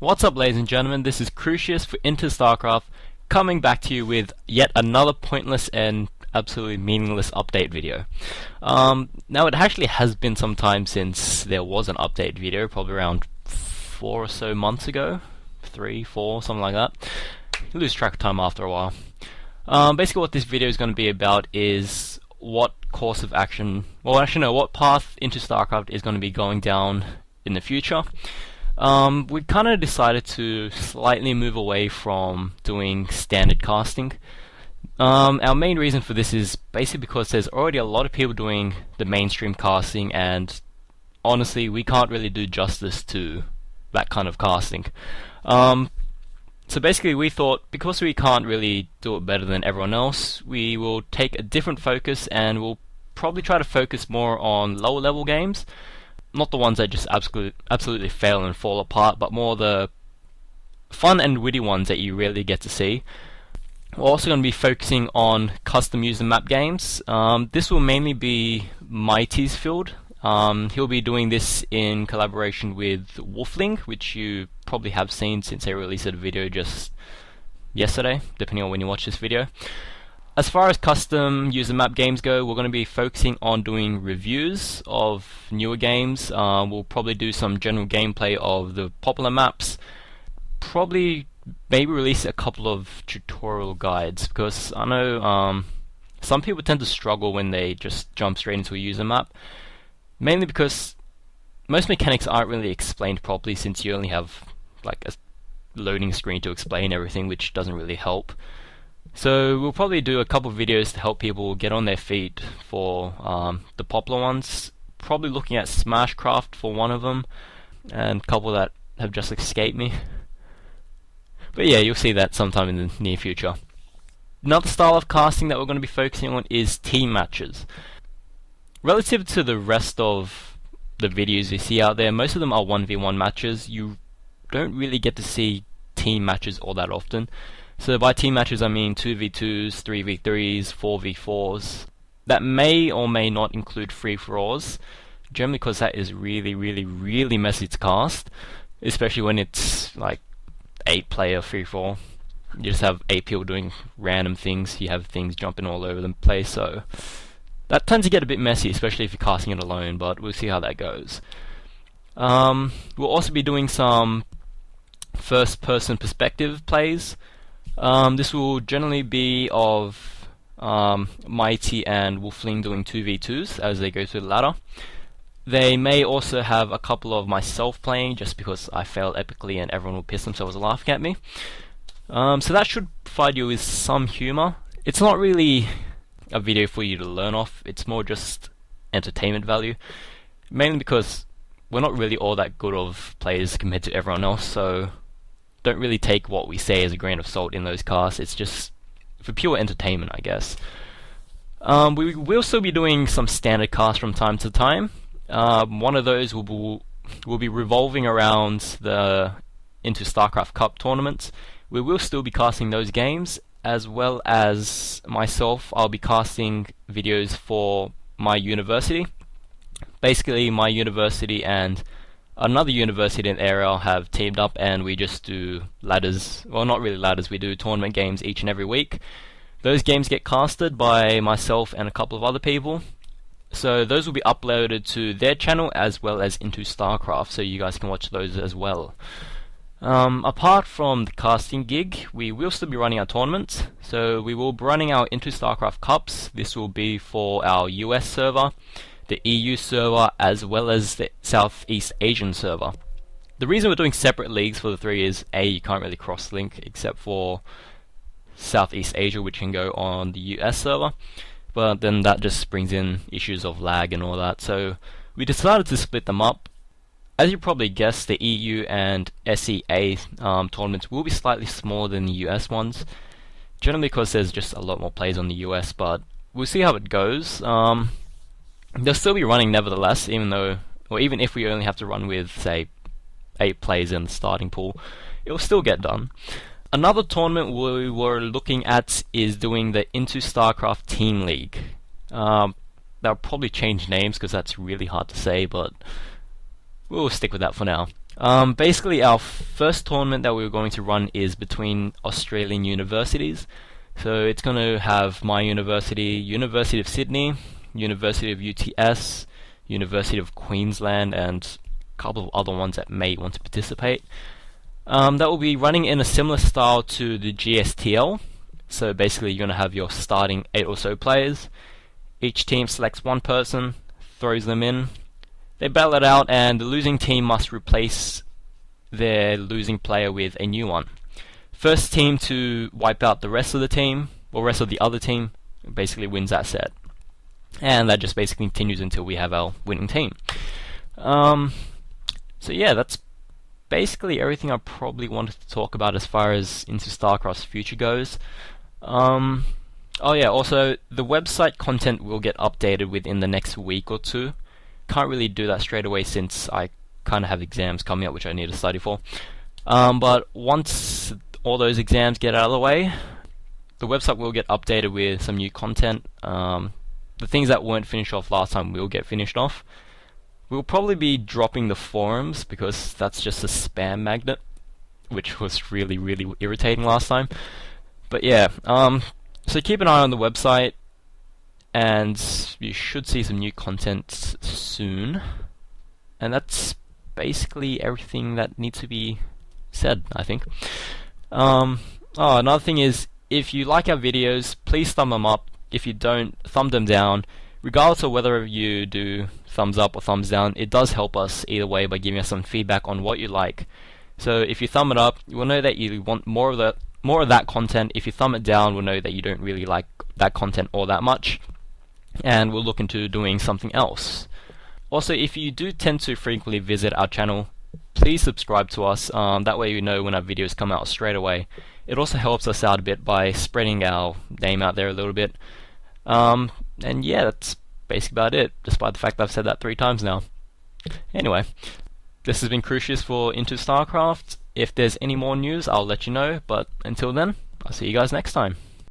What's up, ladies and gentlemen, this is Crucius for IntoStarCraft, coming back to you with yet another pointless and absolutely meaningless update video. Now it actually has been some time since there was an update video, probably around 4 or so months ago, 3, 4, something like that. You lose track of time after a while. Basically what this video is going to be about is what course of action, what path IntoStarCraft is going to be going down in the future. We kind of decided to slightly move away from doing standard casting. Our main reason for this is basically because there's already a lot of people doing the mainstream casting, and honestly we can't really do justice to that kind of casting. So basically we thought, because we can't really do it better than everyone else, we will take a different focus and we'll probably try to focus more on lower level games. Not the ones that just absolutely fail and fall apart, but more the fun and witty ones that you rarely get to see. We're also going to be focusing on custom user map games. This will mainly be Mighty's field. He'll be doing this in collaboration with Wolfling, which you probably have seen since they released a video just yesterday, depending on when you watch this video. As far as custom user map games go, we're going to be focusing on doing reviews of newer games. We'll probably do some general gameplay of the popular maps. Probably maybe release a couple of tutorial guides, because I know some people tend to struggle when they just jump straight into a user map. Mainly because most mechanics aren't really explained properly, since you only have like a loading screen to explain everything, which doesn't really help. So we'll probably do a couple of videos to help people get on their feet for the popular ones. Probably looking at Smashcraft for one of them, and a couple that have just escaped me. But yeah, you'll see that sometime in the near future. Another style of casting that we're going to be focusing on is team matches. Relative to the rest of the videos you see out there, most of them are 1v1 matches. You don't really get to see team matches all that often. So by team matches I mean 2v2s, 3v3s, 4v4s. That may or may not include free-for-alls, generally because that is really messy to cast, especially when it's like 8-player free-for-all. You just have 8 people doing random things, you have things jumping all over the place, so that tends to get a bit messy, especially if you're casting it alone, but we'll see how that goes. We'll also be doing some first-person perspective plays. This will generally be of Mighty and Wolfling doing 2v2s as they go through the ladder. They may also have a couple of myself playing, just because I failed epically and everyone will piss themselves laughing at me. So that should provide you with some humour. It's not really a video for you to learn off, it's more just entertainment value. Mainly because we're not really all that good of players compared to everyone else, so don't really take what we say as a grain of salt in those casts. It's just for pure entertainment, I guess. We will still be doing some standard casts from time to time. One of those will be revolving around the IntoStarCraft Cup tournaments. We will still be casting those games, as well as myself. I'll be casting videos for my university. Basically, my university and another university in the area have teamed up, and we just do ladders. Well, not really ladders, we do tournament games each and every week. Those games get casted by myself and a couple of other people. So those will be uploaded to their channel as well as IntoStarCraft, so you guys can watch those as well. Apart from the casting gig, we will still be running our tournaments. So we will be running our IntoStarCraft Cups. This will be for our US server, the EU server, as well as the Southeast Asian server. The reason we're doing separate leagues for the three is A, you can't really cross-link except for Southeast Asia, which can go on the US server, but then that just brings in issues of lag and all that, so we decided to split them up. As you probably guessed, the EU and SEA tournaments will be slightly smaller than the US ones, generally because there's just a lot more players on the US, but we'll see how it goes. They'll still be running nevertheless, even if we only have to run with, say, 8 players in the starting pool, it'll still get done. Another tournament we were looking at is doing the IntoStarCraft Team League. They'll probably change names because that's really hard to say, but we'll stick with that for now. Basically, our first tournament that we're going to run is between Australian universities. So it's going to have my university, University of Sydney, University of UTS, University of Queensland, and a couple of other ones that may want to participate. That will be running in a similar style to the GSTL. So basically, you're going to have your starting 8 or so players. Each team selects one person, throws them in. They battle it out, and the losing team must replace their losing player with a new one. First team to wipe out the rest of the team, or rest of the other team, basically wins that set. And that just basically continues until we have our winning team. So yeah, that's basically everything I probably wanted to talk about as far as IntoStarCraft's future goes. Oh yeah, also the website content will get updated within the next week or two. Can't really do that straight away since I kind of have exams coming up which I need to study for. But once all those exams get out of the way, the website will get updated with some new content. The things that weren't finished off last time will get finished off. We'll probably be dropping the forums because that's just a spam magnet, which was really, really irritating last time. But yeah, so keep an eye on the website, and you should see some new content soon. And that's basically everything that needs to be said, I think. Another thing is, if you like our videos, please thumb them up. If you don't, thumb them down. Regardless of whether you do thumbs up or thumbs down, it does help us either way by giving us some feedback on what you like. So if you thumb it up, we'll know that you want more of that content. If you thumb it down, we'll know that you don't really like that content all that much, and we'll look into doing something else. Also, if you do tend to frequently visit our channel, please subscribe to us. That way you know when our videos come out straight away. It also helps us out a bit by spreading our name out there a little bit. And yeah, that's basically about it, despite the fact that I've said that 3 times now. Anyway, this has been Crucius for IntoStarCraft. If there's any more news, I'll let you know, but until then, I'll see you guys next time.